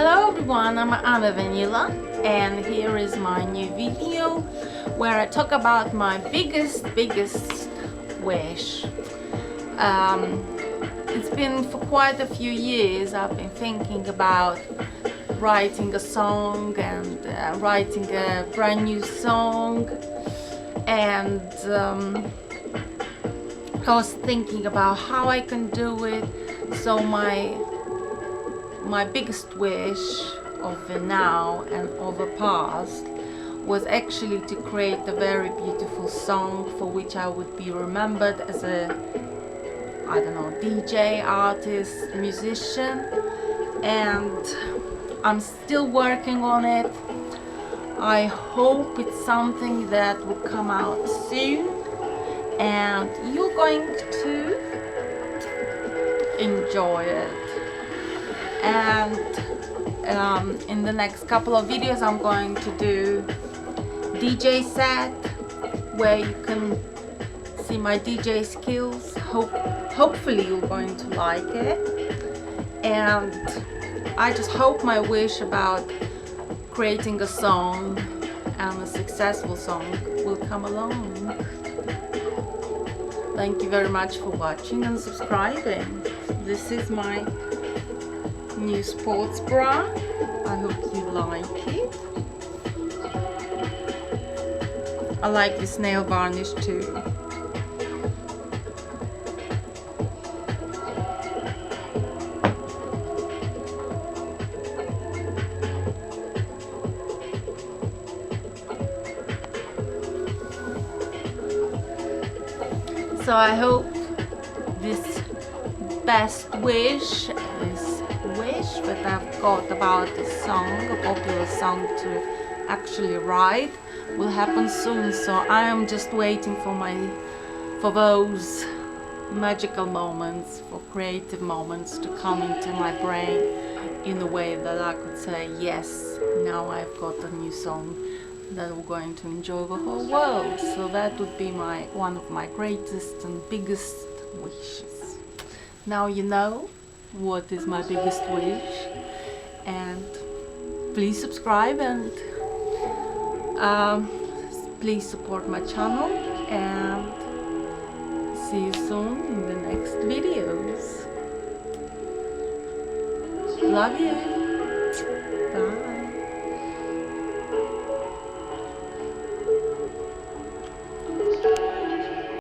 Hello everyone, I'm Vanila and here is my new video where I talk about my biggest wish. It's been for quite a few years I've been thinking about writing a song and writing a brand new song, and I was thinking about how I can do it. So my biggest wish of the now and of the past was actually to create a very beautiful song for which I would be remembered as a, I don't know, DJ, artist, musician, and I'm still working on it. I hope it's something that will come out soon and you're going to enjoy it. And in the next couple of videos I'm going to do DJ set where you can see my DJ skills. Hopefully you're going to like it, and I just hope my wish about creating a song and a successful song will come along. Thank you very much for watching and subscribing. This is my new sports bra. I hope you like it. I like this nail varnish too. So I hope this best wish, this wish that I've got about a song, a popular song to actually write, will happen soon. So I am just waiting for those magical moments, for creative moments to come into my brain in a way that I could say, yes, now I've got a new song that we're going to enjoy the whole world. So that would be one of my greatest and biggest wishes. Now you know what is my biggest wish, and please subscribe and please support my channel, and see you soon in the next videos. Love you. Bye.